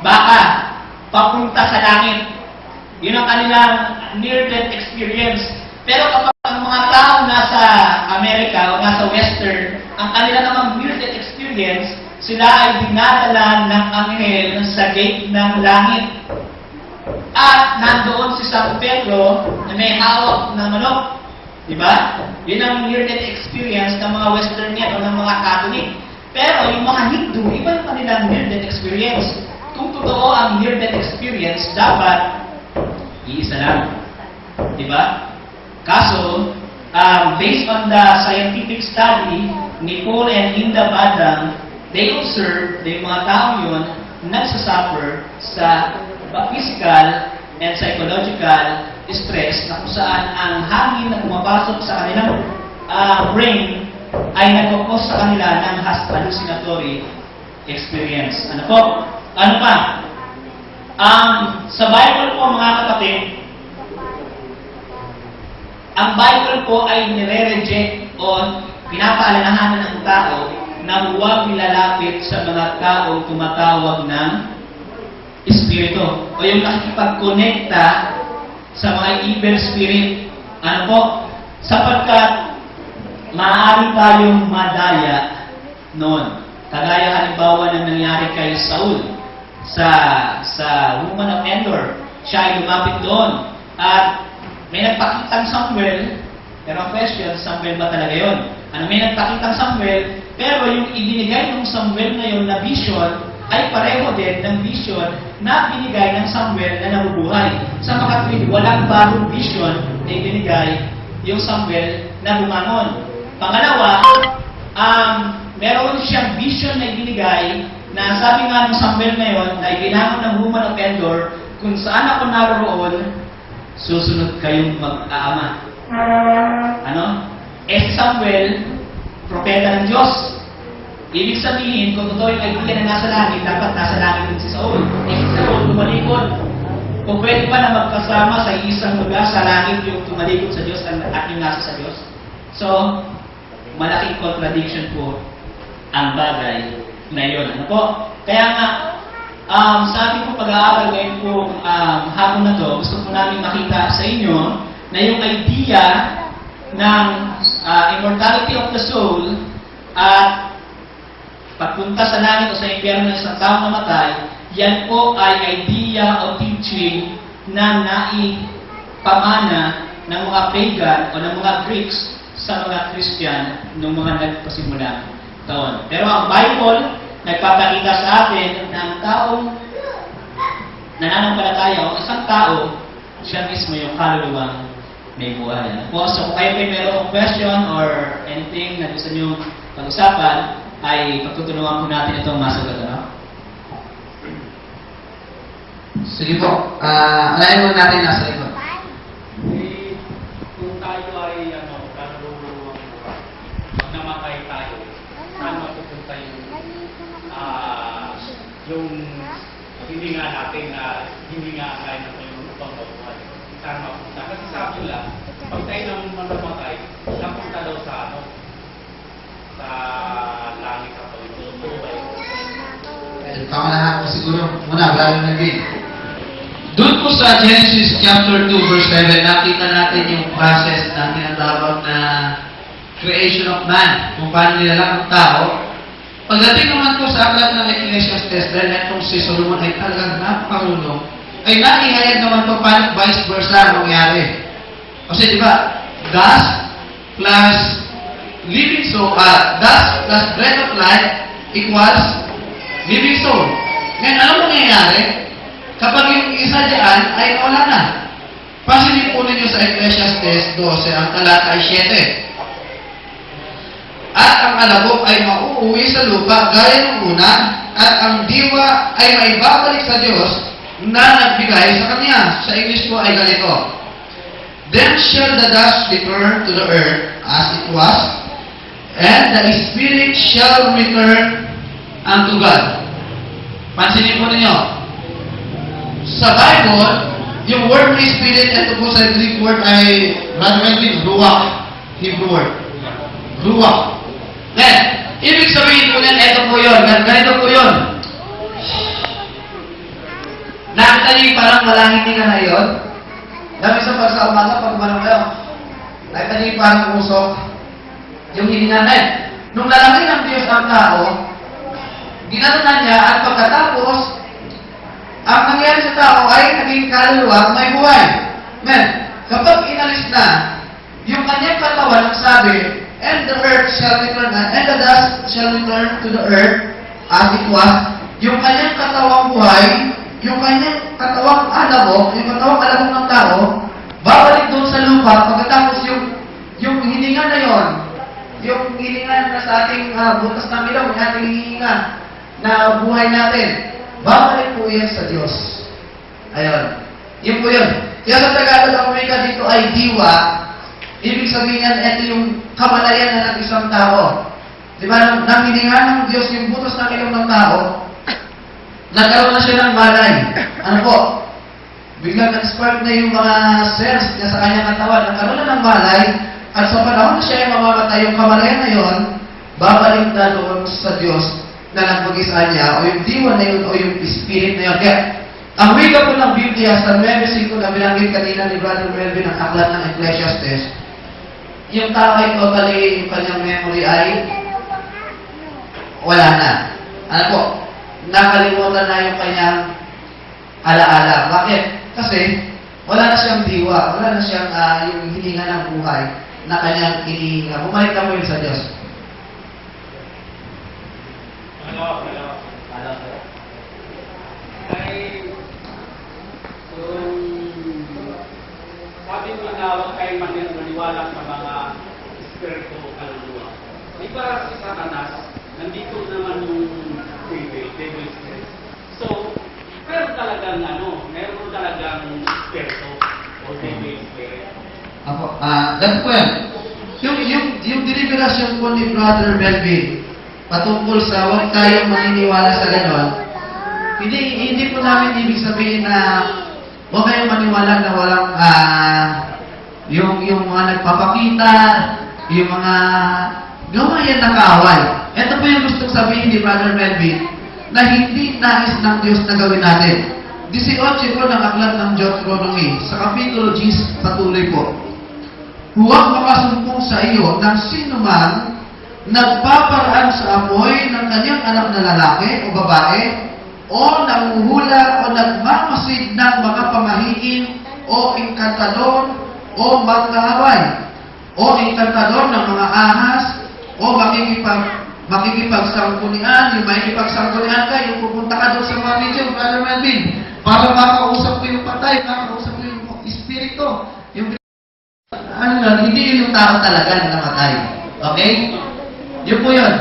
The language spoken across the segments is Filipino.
Baka, papunta sa langit. Yun ang kanilang near-death experience. Pero kapag ang mga tao nasa Amerika o nasa Western, ang kanila namang near-death experience, sila ay dinadala ng anghel sa gate ng langit. At nandoon si San Pedro na may hawak na manok. Diba? Yun ang near-death experience ng mga Westernian o ng mga Catholic. Pero yung mga Hindu, iba yung kanilang near-death experience. Kung totoo ang near-death experience, dapat iisa lang. Diba? Kaso, based on the scientific study ni Paul and Linda Badang, they observe na yung mga tao yun nagsasuffer sa physical and psychological stress na kung saan ang hangin na pumapasok sa kanilang brain ay nagkakos sa kanila ng hallucinatory experience. Ano po? Ano pa? Sa Bible po mga kapatid, ang Bible po ay nire-reject o pinapaalalahanan ng tao na huwag nilalapit sa mga taong tumatawag ng espiritu o yung nakikipag-connecta sa mga evil spirit. Ano po? Sapagkat maaari tayong madaya noon. Kagaya halimbawa ng nangyari kay Saul sa woman of Endor. Siya ay lumapit doon at may nagpakitang Samuel, pero ang question, Samuel ba talaga yun? May nagpakitang Samuel, pero yung ibinigay ng Samuel na yun na vision ay pareho din ng vision na binigay ng Samuel na nabubuhay. Sa makatwid, walang bagong vision na ibinigay yung Samuel na bumangon. Pangalawa, meron siyang vision na ibinigay na sabi nga ng Samuel na yun, na ibinangon ng woman of Endor, kung saan ako naroon, susunod kayong mag-aama. Si Samuel, propeta ng Diyos. Ibig sabihin, kung totoo yung idea na nasa langit, dapat nasa langit din si Saul. Si Saul, tumalikod. Kung pwede pa na magkasama sa isang lugar sa langit yung tumalikod sa Diyos at yung nasa sa Diyos. So, malaking contradiction po ang bagay na yun. Ano po? Kaya nga, sa ating po pag-aaral ngayon po hapon na to, gusto po namin makita sa inyo na yung idea ng immortality of the soul at pagpunta sa langit o sa impyerno ng isang taong namatay, yan po ay idea o teaching na naipamana ng mga pagan o ng mga Greeks sa mga Christian noong mga nagpasimulang taon. Pero ang Bible, nagpapakita sa atin na ang taong nananampalataya o isang tao, siya mismo yung kaluluwang may buhay. So kung kayo mayroong question or anything na gusto nyo pag-usapan, ay pagtutulungan po natin itong masagot. Sige po. Alayin mo natin nasa likod. Kung tayo ay kaluluwang pag namatay tayo, saan mapupunta yung hindi nga natin na hindi nga kaya natin yung upang mabuhay. Saan mapupunta? Kasi sabi lang, pag tayo nang namatay, napunta daw sa sa langit sa pagbubuhay. Tama na ako siguro. Muna, lalo na din. Doon po sa Genesis chapter 2 verse 7, nakita natin yung process na tinatawag na creation of man. Kung paano nilalang ang tao. Pagdating naman po sa aklat ng Ecclesiastes, dahil itong si Solomon ay talagang napakarunong, ay naihayag naman po paano vice versa ang mangyari. Kasi di ba, dust plus living soul, dust plus breath of life equals living soul. Ngayon, alam mo nangyayari? Kapag yung isa dyan ay wala na. Pasilip po ninyo sa Ecclesiastes 12, ang talata ay 7. At ang alabok ay mauuwi sa lupa gaya ng una, at ang diwa ay maibabalik sa Diyos na nagbigay sa Kanya. Sa English po ay ganito. Then shall the dust return to the earth as it was, and the spirit shall return unto God. Pansinin po ninyo. Sa Bible, yung word na spirit, ito po sa Greek word ay ruach. Hebrew word. Ruach. Then, ibig sabihin po yan, ito po yun. Ganito po yun. niyo yung parang walang hininga na yun? Dami sa umaga, pag manong kayo, nakita niyo yung parang usok, yung hininga na yun. Nung lalaki ng Diyos ang tao, ginanon niya at pagkatapos, ang nangyari sa tao ay naging kaluluwa may buhay. Men, kapag inalis na, yung kanyang katawan ang sabi, and the earth shall return, and the dust shall return to the earth as it was. Yung kanyang katawang buhay, yung kanyang katawang alabok, yung katawang alabok ng tao, babalik doon sa lupa, pagkatapos yung hininga na yon, yung hininga na sa ating butas ng ilaw, yung ating hininga na buhay natin, babalik po yan sa Diyos. Ayun. Yun po yun. Kaya sa Tagalog, ang umika dito ay diwa. Ibig sabihin yan, ito yung kamalayan na ng isang tao. Di ba, nang hininga ng Diyos yung butas ng ilaw ng tao, nagkaroon na siya ng malay. Ano po? Biglang nag-spark na yung mga cells niya sa kanyang katawan. Nagkaroon na ng malay. At sa panahon na siya ay mamamatay, yung kamalayan na yon, babalik na doon sa Diyos na nagpag-isa niya, o yung diwa na yun, o yung spirit na yun. Kaya, ang wika po ng Biblia sa 9:5 na binanggit kanina ni Brother Melvin ang aklat ng Ecclesiastes, yung tao ay totally, yung kanyang memory ay wala na. Ano po? Nakalimutan na yung kanyang alaala. Bakit? Kasi wala na siyang diwa, wala na siyang yung hininga ng buhay na kanyang hinihinga. Bumalik na po yun sa Diyos. Hello. Ay, sabi mo na huwag kayo maniwala sa mga espiritu o kaluluwa. Di ba si Satanas, nandito naman yung devil spirit. So, meron talagang espiritu o devil spirit. Ako, ganito po yan. Yung deliberasyon po ni Brother Melvin patungkol sa huwag tayong maniniwala sa ganon, hindi po namin ibig sabihin na huwag kayong maniwala na walang yung mga nagpapakita, yung mga gawayan na kaaway. Ito po yung gustong sabihin ni Brother Melvin na hindi nais ng Diyos na gawin natin. 18 po ng aklat ng Deuteronomy sa Kapitulo 10 patuloy po. Huwag makasumpong sa iyo ng sino man nagpaparaan sa apoy ng kanyang anak na lalaki o babae, o nanguhula o nagmamasid ng mga pamahiin o inkantador o manggahaway o inkantador ng mga ahas o makikipagsangkunian. Yung makikipagsangkunian ka, yung pupunta ka doon sa mga medium, Brother Melvin, para makausap ko yung patay, makausap ko yung espiritu. Yung hindi yun yung tao talaga na namatay. Okay? Yun po yun.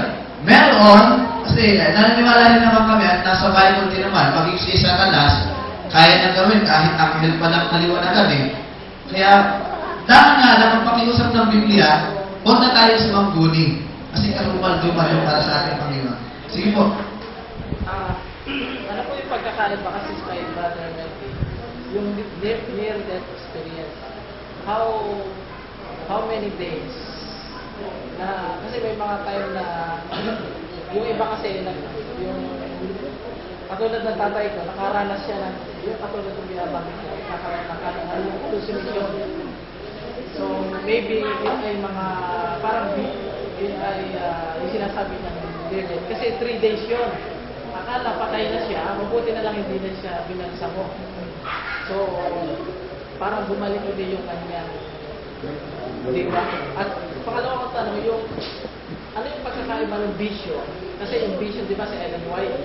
Meron, kasi naniniwala rin naman kami at nasa Bible din naman, maging si Satanas, kaya na gawin kahit anghel pa lang naliwanagan eh. Kaya, dahil nga lang ang pakiusap ng Biblia, huwag na tayo sa mangguni. Kasi karumal-dumal yung para sa ating Panginoon. Sige po. Ano po yung pagkakaiba kasi sa kay Brother Melvin? Yung near-death experience. How many days? Kasi may mga time na yung iba kasi yung katulad ng tatay ko, nakaranas siya ng yung katulad ng binabagay ko, nakaranas ng hallucination. So maybe yun ay mga parang yun ay yung sinasabi ng devil. Kasi 3 days yun. Akala patay na siya, mabuti na lang hindi na siya binansamo. So parang bumalik ulit yung kanyang diba? At pangalawang tanong, ano yung pagkakaiba ng vision? Kasi yung vision, di ba, si Ellen White,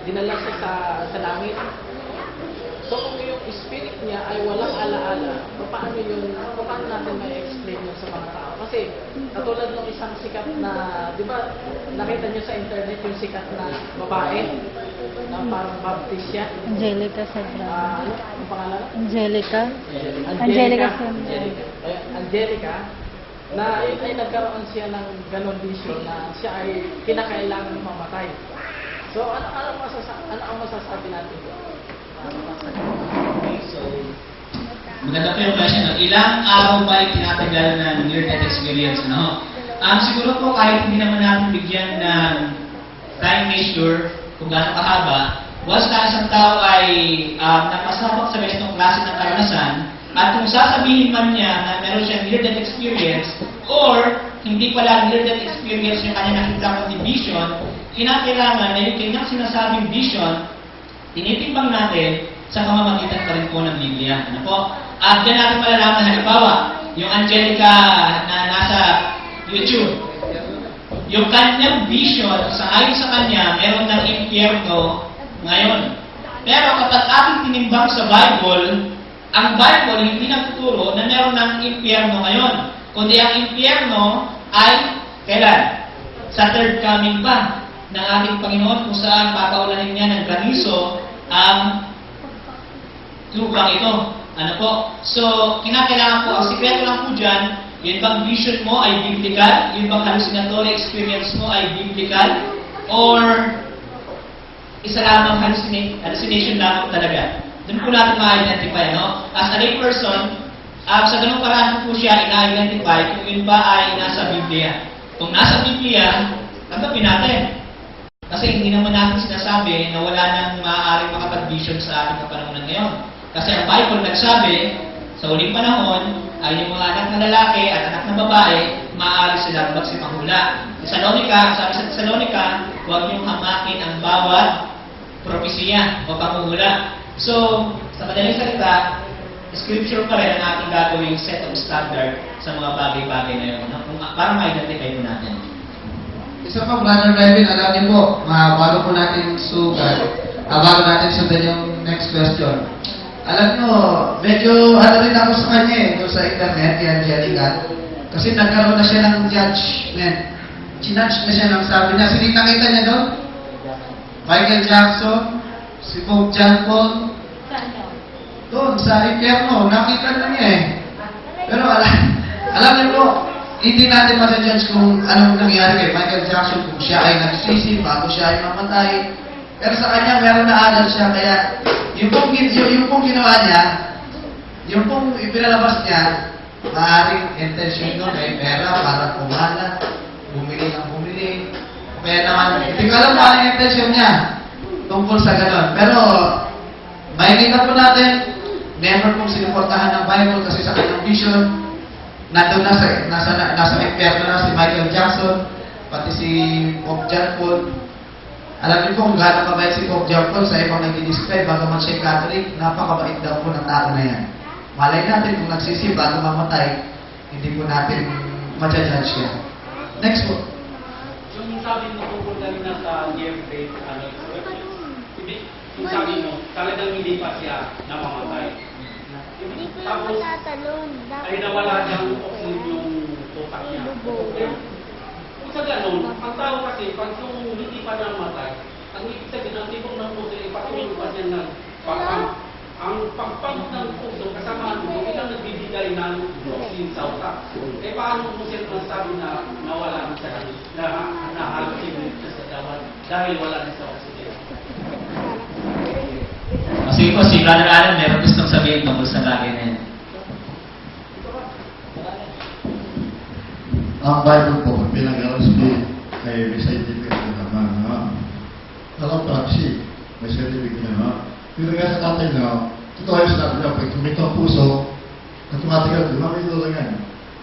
dinala siya sa langit. So kung yung spirit niya ay walang alaala, paano natin may explain yun sa mga tao? Kasi katulad ng isang sikat na, di ba, nakita niyo sa internet yung sikat na babae, na parang baptist siya. Angelica Sagrada. Ano ang pangalan? Angelica Sagrada. Angelica, na ay nagkaroon siya ng ganon vision na siya ay kinakailangan mamatay. So ano ang masasabi natin doon? Okay, so, maganda po yung question. Ilang araw ba yung tinatanggalan ng near-death experience? Ano? Siguro po kahit hindi naman natin bigyan ng time measure kung gaano kahaba, once na isang tao ay napasabak sa ganitong klase ng karanasan, at kung sasabihin man niya na meron siyang near-death experience, or hindi pala near-death experience yung kanya nakita kundi vision, kinakailangan na yung kanyang sinasabing vision, tinitimbang natin sa pamamagitan pa rin po ng Biblia. Ano po? At dyan natin malalaman, halimbawa, yung Angelica na nasa YouTube, yung kanyang vision, sa ayon sa kanya, meron ng impyerno ngayon. Pero kapag ating tinimbang sa Bible, ang Bible hindi nagtuturo na meron ng impyerno ngayon. Kundi ang impyerno ay kailan? Sa third coming pa ng ating Panginoon kung saan papaulanin niya ng granizo ang lupang ito. Ano po? So, kinakailangan po, ang sikreto lang po dyan, yun bang vision mo ay biblical? Yun bang hallucinatory experience mo ay biblical? Or isa lamang hallucination lamang talaga? Doon po natin ma-identify, no? As a layperson, sa ganung paraan po siya ina-identify kung yun ba ay nasa Biblia. Kung nasa Biblia, tanggapin natin. Kasi hindi naman natin sinasabi na wala nang maaaring makapag-vision sa ating kapanahonan ngayon. Kasi ang Bible nagsabi, sa huling panahon, ay yung mga anak na lalaki at anak na babae, maaari silang magsipahula. Thessalonica, sabi sa Thessalonica, huwag niyong hamakin ang bawat propesiya o panguhula. So, sa madaling salita, scripture pa rin ang ating gagawing set of standard sa mga bagay-bagay na yun. Para ma-identify mo natin. Isa pa, Brother Melvin, alam niyo po, bago po natin bago natin sundan yung next question. Alam niyo, medyo rin ako sa kanya doon sa internet, yung Angelica. Kasi nagkaroon na siya ng judgment. Sinudge na siya ng sabi niya. Nakita niya doon? Michael Jackson, si Pope John Paul. Doon, sa impyerno, nakita na niya eh. Pero alam niyo po, hindi natin masajudge kung anong nangyari kay Michael Jackson, kung siya ay nagsisi, bago siya ay mamatay. Pero sa kanya, meron na adal siya. Kaya, yung pong ginawa niya, yung pong ipinalabas niya, maaaring intention doon ay pera para kumala, bumili ng bumili. Kaya naman, hindi ko alam kung ano yung intention niya tungkol sa gano'n. Pero, makikita po natin, never pong sinuportahan ng Bible kasi sa kanyang vision, nandun nasa impyerno na si Michael Jackson, pati si Pope John Paul. Alam niyo po kung gaano kabait si Pope John Paul sa ibang nag-describe, bagaman siya Catholic, napakabait daw po ng tao na yan. Malay natin kung nagsisi bago mamatay, hindi po natin ma-judge siya. Next po. Yung sabi mo tungkol na rin sa near faith, yung sabi mo, talagang hindi pa siya namamatay. Tapos, ay nawala niyang oxygen yung utak niya. Sa ganun, ang tao kasi, pag yung hindi pa namatay, ang ibig sabihin, ang tipong ng puso, ipatuloy pa siya ng ang pagpagod ng puso, kasama mo, ilang nagbibigay ng oxygen sa utak. Eh, paano mo siya masabi na nawala na siya, nahalusin siya sa dawan, dahil wala na sa oxygen? Sige po, si Brother Alan, meron gustong sabihin tungkol sa bagay na yan. Ang Bible po, pinag-alas kay may scientific na naman. Alam praksi, may scientific na. Pero nga sa tatay na, totoo yung sinabi na, pag tumito ang puso, automatic na, may ilo lang yan.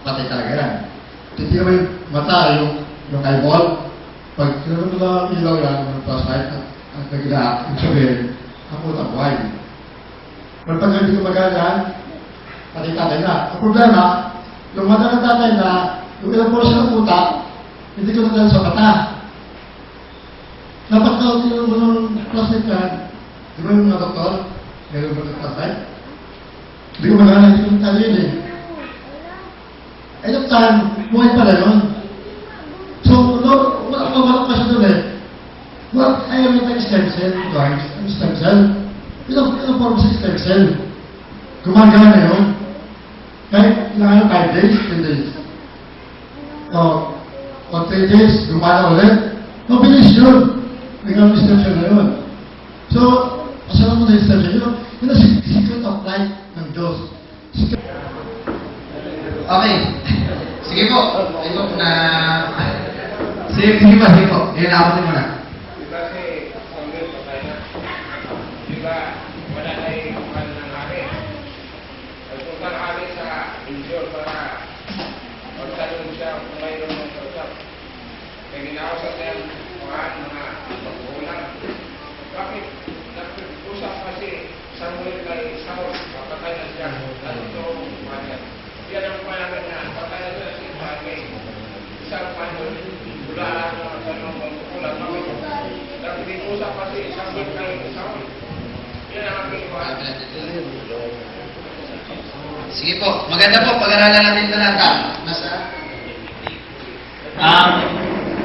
Patay talaga yan. Titira mo yung mata, yung eyeball. Pag tinanong mo lang ilaw yan, ng flashlight, at nag-ilaak, yung sabihin, ang utang buhay. Pero pag hindi ko magagaan, patay tatay na. Ang problema, yung mata ng tatay na, yung ilang portion ng utak, hindi ko nagdala sa mata. Dapat na tinanong mo ng plastic yan, di ba yung mga doktor, meron mo ng plastic? Hindi ko magana, hindi ko nagtalin eh. Eh, yung time, buhay pala yun. So, wala pa siya doon eh. Well, ayaw nyo tayo stem cell, guys. Ang stem cell. Ilang form sa stem cell. Gumagana yun. Kahit ilang 5 days, 10 days. O 3 days, gumana ulit. Mabilis yun. Biglang stem cell na yun. So, asama mo na yung stem cell. Yun ang secret of life ng Diyos. Okay. Sige po. Ito na... Sige po. Iyan ako din muna. wala na yung ano ng hari. Nagpunta ng hari sa Injor para magtanong siya kung mayroon ng kausap. Kaya ginausap niya mga pagkulang. Bakit nag-usap kasi Samuel kay Saul, papatay na siya. Ano ito? Yan ang panagan na patay na siya si Bagay. Isang panon, wala na tanong pagkulang. Nag-usap kasi Samuel kay Saul. Yan ang aking panagan. Sige po, maganda po, pag-aralan natin ito lahat. Nasa?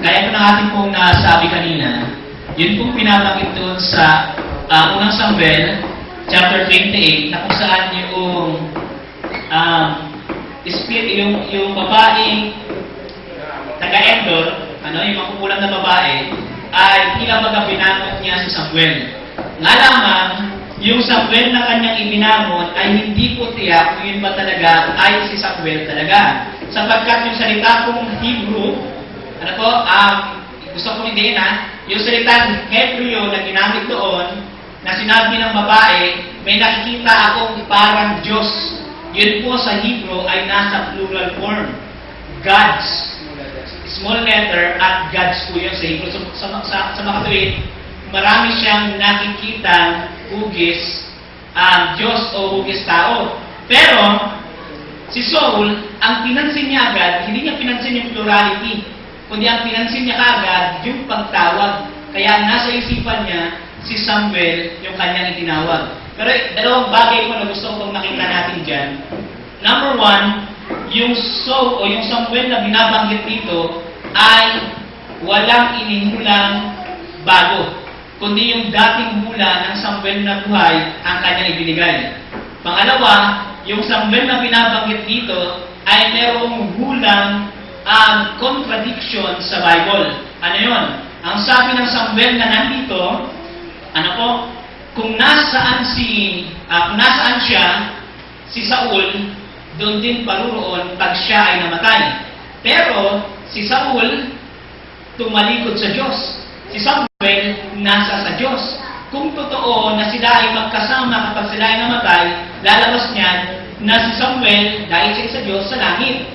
Kaya po ng ating pong nasabi kanina, yun pong pinabanggit doon sa unang Samuel, chapter 28, na kung saan yung babaeng taga-Endor, yung makukulang na babae, ay tila baga binangot niya si Samuel. Nga lamang, yung Samuel na kanyang ibinangon ay hindi ko tiyak kung yun ba talaga ay si Samuel talaga. Sapagkat yung salita kong Hebrew, gusto kong hindi yung salitang Hebreo na ginamit doon, na sinabi ng babae, may nakikita akong parang Diyos. Yun po sa Hebrew ay nasa plural form. Gods. Small letter at Gods po yun sa Hebrew. Sa makatuwid, marami siyang nakikitang hugis Diyos o hugis tao. Pero, si Saul, ang pinansin niya agad, hindi niya pinansin yung plurality, kundi ang pinansin niya agad yung pagtawag. Kaya nasa isipan niya, si Samuel yung kanyang itinawag. Pero dalawang bagay po na gusto kong makita natin dyan. Number one, yung Saul o yung Samuel na binabanggit dito ay walang inihulang bago, kundi yung dating hula ng Samuel na buhay ang kanyang ibinigay. Pangalawa, yung Samuel na binabanggit dito ay merong hulang contradiction sa Bible. Ano yun? Ang sabi ng Samuel na nandito, kung nasaan siya, si Saul, doon din paruroon pag siya ay namatay. Pero, si Saul, tumalikod sa Diyos. Si Samuel, nasa sa Diyos. Kung totoo na sila ay magkasama kapag sila ay namatay, lalabas niyan na si Samuel, dahil siya sa Diyos, sa langit.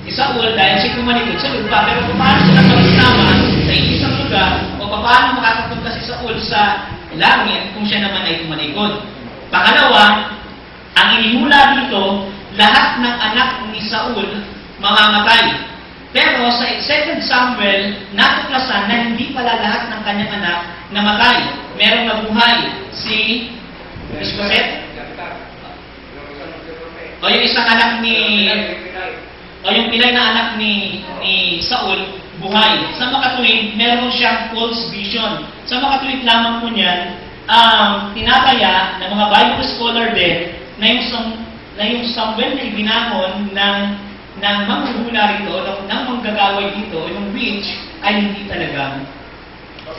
Si Saul, dahil siya tumalikod sa lupa. Pero paano sila magsama sa isang lugar, o paano makakapunta si Saul sa langit kung siya naman ay tumalikod? Pangalawa, ang inihula dito, lahat ng anak ni Saul mamamatay. Pero sa 2 Samuel, natuklasan na hindi pala lahat ng kanyang anak namatay. Merong nabuhay. Si Ishbosheth, o yung isang anak o yung pilay na anak ni Saul, buhay. Sa makatuwid, meron siyang false vision. Sa makatuwid lamang po niyan, tinataya ng mga Bible scholar din na yung Samuel na ibinangon ng manghuhula rito, ng manggagaway dito, yung witch, ay hindi talagang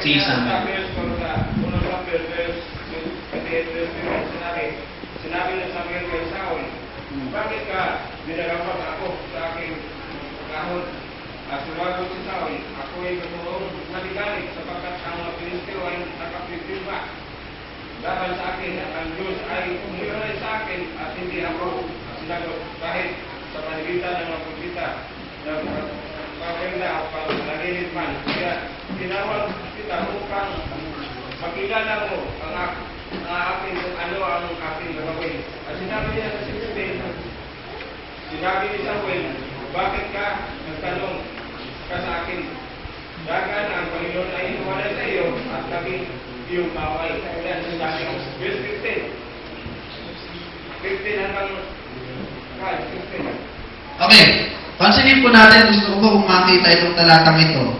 si Samuel. Sinabi ng Samuel kay Saul, bakit ka dinarapat ako sa aking kahon? At sumagot si Saul, ako ay katuroon maligalig sapagkat ang mga Pilisteo ay nakapipilba laban sa akin at ang Diyos ay umiwalay sa akin at hindi ako sinagot kahit sa panigitan ng mga propeta na pagkaganda o pag-nalilit man. Kaya tinawag kita upang makilala mo ang aking kung ano ang aking gagawin. At sinabi niya sa 16, sinabi ni Samuel, bakit ka nagtanong ka sa akin? Dagan ang Panginoon ay inuwalay sa iyo at naging iyong baway. Yan, sinabi ko. Verse 15. 15 hanggang 15. Okay, pansinin po natin, gusto ko kung makita itong talatang ito.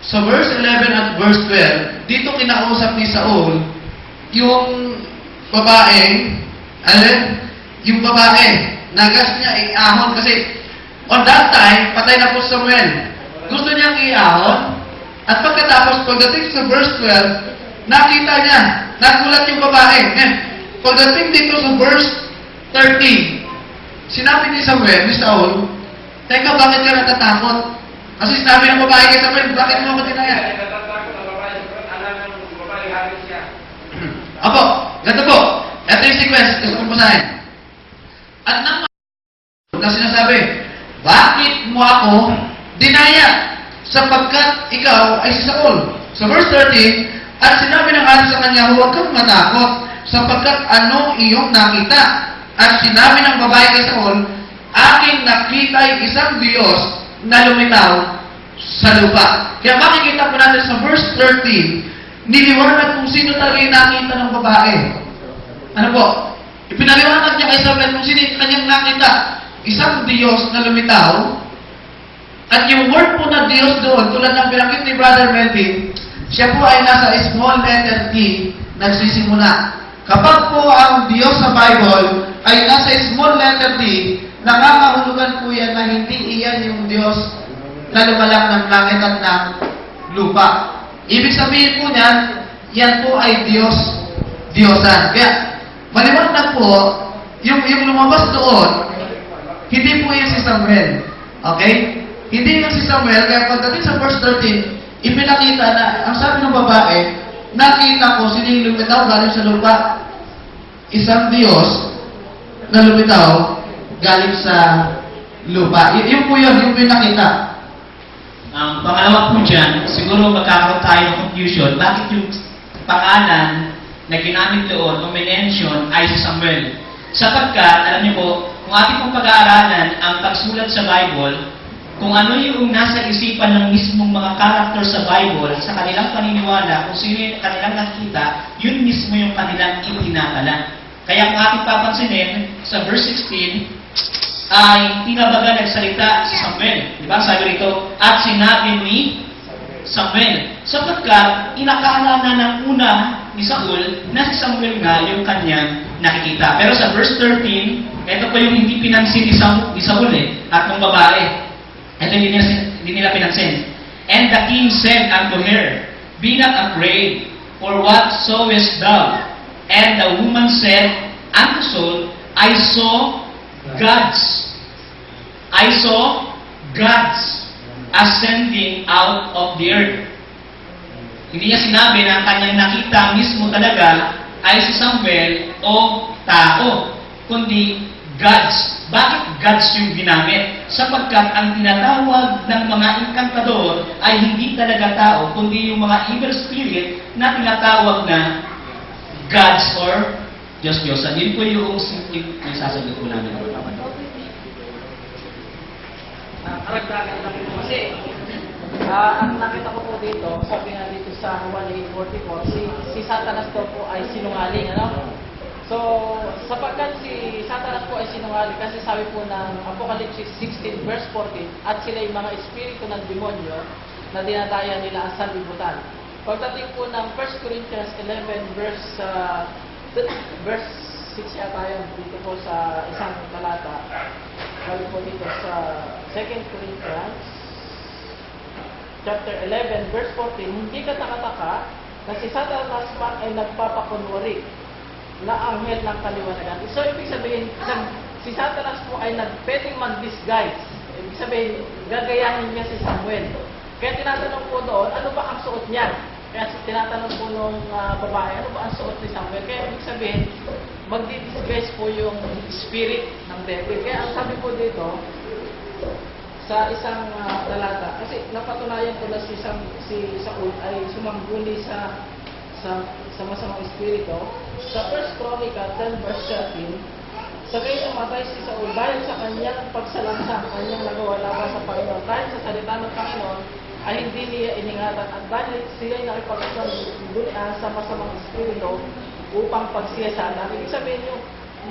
Sa verse 11 at verse 12, dito kinausap ni Saul yung babaeng, yung babae, nagas niya iahon kasi on that time, patay na po Samuel. Gusto niyang iahon at pagdating sa verse 12, nakita niya, nagulat yung babae. Pagdating dito sa verse 13, sinabi ni Saul, teka, bakit ka natatakot? Kasi sinabi ng babae kay Samuel, bakit mo ako tinaya? Natatakot ang babae sa alam ng babae halos siya. Apo, Ganito po. Ito yung sequence. Gusto kong basahin. At nang na sinasabi, bakit mo ako dinaya? Sapagkat ikaw ay si Saul. Sa verse 13, at sinabi ng hari sa kanya, huwag kang matakot, sapagkat ano iyong nakita? At sinabi ng babae kay Saul, aking nakita ay isang Diyos na lumitaw sa lupa. Kaya makikita po natin sa verse 13, niliwanag kung sino talaga yung nakita ng babae. Ano po? Ipinaliwanag niya kay Saul kung sino yung kanyang nakita. Isang Diyos na lumitaw. At yung word po na Diyos doon, tulad ng pinakit ni Brother Melvin, siya po ay nasa small letter T nagsisimula. Kapag po ang Diyos sa Bible ay nasa small letter T, nangangahulugan po yan na hindi iyan yung Diyos na lumalak ng langit at ng lupa. Ibig sabihin po niyan, yan po ay Diyos, Diyosan. Kaya, maliwanag po, yung lumabas doon, hindi po yan si Samuel. Okay? Hindi yan si Samuel, kaya pagdating sa verse 13, ipinakita na, ang sabi ng babae, nakita ko sino yung lumitaw galing sa lupa. Isang Diyos na lumitaw galing sa lupa. Yun po yun, yung pinakita. Ang pangalawa po dyan, siguro magkakaroon tayo ng confusion. Bakit yung pangalan na ginamit doon o mention ay si Samuel? Sapagkat, alam niyo po, kung ating pong pag-aaralan ang pagsulat sa Bible, kung ano yung nasa isipan ng mismong mga character sa Bible, sa kanilang paniniwala, kung sino yung kanilang nakita, yun mismo yung kanilang itinatala. Kaya kung ating papansinin, sa verse 16, ay tinabaga nagsalita si Samuel. Diba? Sabi rito, at sinabi ni Samuel. Sapagkat, inakala na ng una ni Saul na si Samuel nga yung kanyang nakikita. Pero sa verse 13, ito po yung hindi pinansin ni Saul at ng babae. Ito hindi nila pinansin. And the king said unto her, be not afraid, for what sawest thou? And the woman said unto Saul, I saw gods ascending out of the earth. Hindi niya sinabi na ang kanyang nakita mismo talaga ay si Samuel o tao, kundi gods. Bakit gods yung ginamit? Sapagkat ang tinatawag ng mga inkantador ay hindi talaga tao, kundi yung mga evil spirit na tinatawag na gods or Diyos-Diyosan. Yun po yung simpleng nasasagot po namin. Karagdagan lang ito kasi ang nakita ko po dito, sabi nga dito sa 1:44, si Satanas daw po ay sinungaling, ano? So, sapagkat si Satanas po ay sinungaling kasi sabi po ng Apocalypse 16 verse 14, at sila yung mga espiritu ng demonyo na dinadaya nila ang sanlibutan. Pagdating po ng 1 Corinthians 11 verse 6 yata yun, dito po sa isang talata. Sabi po dito sa 2 Corinthians chapter 11 verse 14, hindi ka nakataka na si Satanas pa ay nagpapakunwari na anghel ng kaliwanagan. So, ibig sabihin, si Satanas po ay pwedeng mag-disguise. Ibig sabihin, gagayahin niya si Samuel. Kaya tinatanong po doon, ano ba ang suot niya? Kaya tinatanong po nung babae, ano ba ang suot ni Samuel? Kaya ibig sabihin, magdi-disguise po yung spirit ng devil. Kaya ang sabi po dito, sa isang talata, kasi napatunayan ko na si Saul ay sumangguni sa masamang espiritu. Sa 1 Chronicle 10 verse 13, sa kayo namatay si Saul dahil sa kanyang pagsalansa, kanyang nagawa laban sa Panginoon. Dahil sa salita ng Panginoon ay hindi niya iningatan at dahil siya'y nakipagsalansa sa masamang espiritu upang pagsiyasatan. Ibig sabihin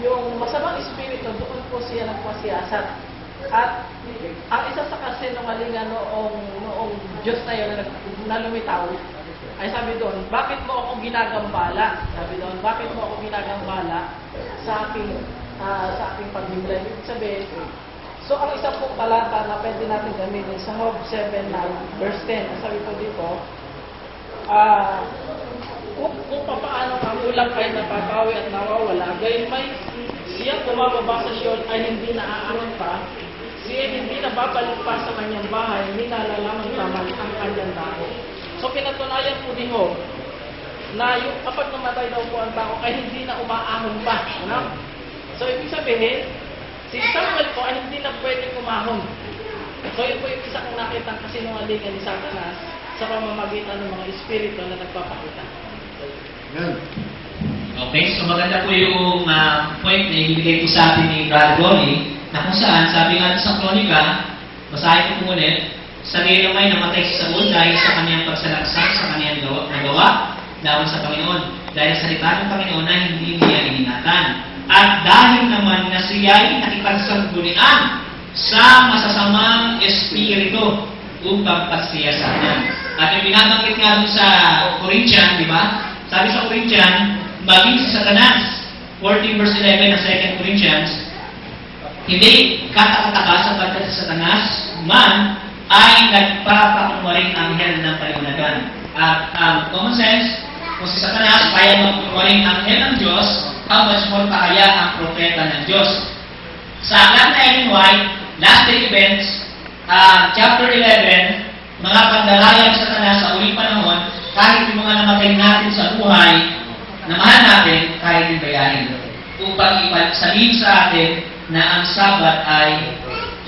yung masamang espiritu, doon po siya nagpasiyasat. At ang isa sa kasinungalingan noong Diyos na yun na lumitaw, ay sabi doon, bakit mo ako ginagambala? Sabi doon, bakit mo ako ginagambala sa aking pagmimulay? Ibig sabihin, so ang isa pong talata na pwede natin gamitin sa Job 7:9 verse 10, sabi po dito, kung paano ang ulang ay napapawi at nawawala, gayon may siyang bumababa sa Sion ay hindi naaaron pa, siya hindi nababalik pa sa kanyang bahay, hindi nalalaman pa man ang kanyang dako. So pinatunayan po ni Job na yung kapag namatay daw po ang tao ay hindi na umaahon pa. Ano? So, ibig sabihin, si Samuel po ay hindi na pwedeng umahon. So, yun po yung isa kong nakita kasinungalingan ni Satanas sa pamamagitan ng mga espiritu na nagpapakita. Yan. Okay, so maganda po yung point na ibigay po sa atin ni Brother Ronnie, na kung saan, sabi nga sa Kronika, basahin ko po ulit, sa ngayon may namatay si Saul dahil sa kaniyang pagsalaksak sa kaniyang nagawa laban sa Panginoon, dahil sa salita ng Panginoon na hindi niya iningatan. At dahil naman na siya'y nakipagsanggunian sa masasamang espiritu upang pagsiyasanan. At yung binabanggit nga doon sa Corinthian, di ba? Sabi sa Corinthian, maging si Satanas, 14 verse 11 ng 2 Corinthians, hindi katakataka sapagkat si Satanas man ay nagpapakunwaring anghel ng kaliwanagan. At common sense, kung si Satanas kaya magkunwaring anghel ng Diyos, how much more pa kaya ang propeta ng Diyos? Sa aklat na Ellen White, Last Day Events, chapter 11, mga pandaraya ng Satanas sa uling panahon, kahit yung mga namatay natin sa buhay, na mahal natin, kahit yung bayanin. Upang ipagsalin sa atin na ang Sabat ay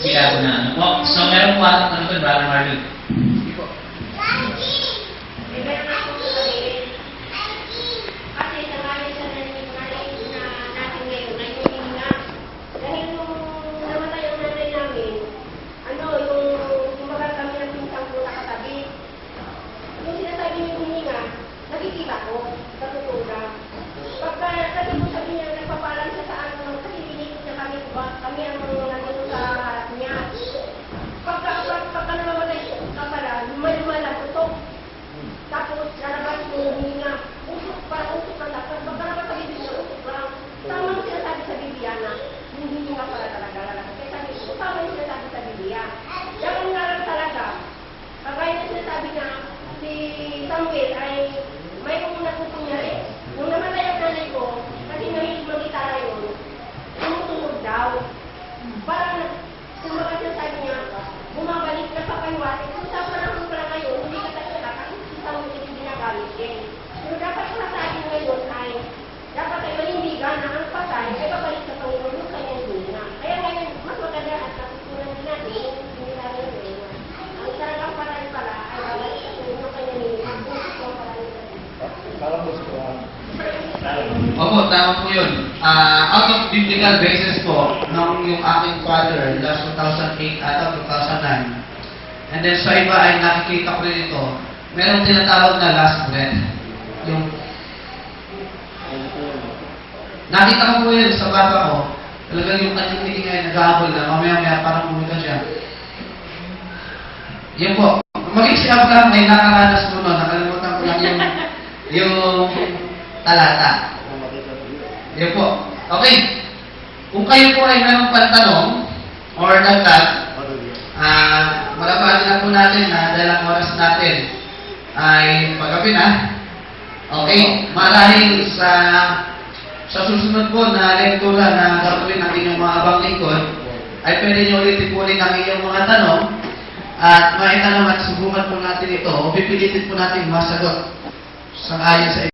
sinago na. Ano po? So, meron po atang tanong ko, Brother Marlon. Meron ako sasabihin. Kasi sa ngayon sa natin ngayon, ay huminga. Dahil nung namatay ang nanay namin, yung mga kami ng pinsang ko nakatabi. Yung sinasabi niyo huminga, nakikita ko, sa totoo lang. Kasi kung sabi niya, nagpapalang siya sa ano, kasi pinikot niya kami ang mga nandito sa harap niya. Pagka namamatay ka pala, lumalang tutok. Tapos, lalabas mo huminga. Usok pa dapat. Pagka naman sa bibig niya, usok lang. Tama ang sinasabi sa Biblia na yung hihinga pala talaga lalabas. Kaya sabi ko, tama yung sinasabi sa Biblia. Yan ang nalang talaga. Kagaya na sinasabi niya, si Samuel ay may kung napupunyari. Nung namatay ang nanay ko, kasi mahilig mag-gitara yun, tumutunog daw. Parang, kumbaga sinasabi niya, bumabalik na sa kanywatin. Kung sa panahon pala ngayon, hindi ka talaga kasi si Samuel hindi ginagamit din. Pero dapat sa atin ngayon ay, dapat ay manindigan na ang patay ay babalik sa Panginoon yung kanyang hininga. Kaya ngayon, mas maganda at natutunan din natin, hindi natin ngayon. Ang talagang patay pala ay babalik sa Panginoon yung kanyang hininga. Kung pala Opo, tama po yun. Out of biblical basis po, nung yung aking father, last 2008 ata 2009, and then sa iba ay nakikita ko rin ito, merong tinatawag na last breath. Yung nakita ko po yun sa bata ko, talagang yung kanyang tingin ay nag-ahabol na, mamaya-maya parang bumita siya. Yun po. Maging si Abraham ay nakaranas po nun, nakalimutan ko lang yung talata. Yun po. Okay. Kung kayo po ay mayroong pantanong or dagdag, malabagin na po natin na dahil ang oras natin ay paggabi na. Okay. Marahil sa susunod po na lektura na gagawin ng inyong mga abang lingkod, ay pwede nyo ulit ipunin ang inyong mga tanong at makita naman, subukan po natin ito o pipilitin po natin masagot sang ayon sa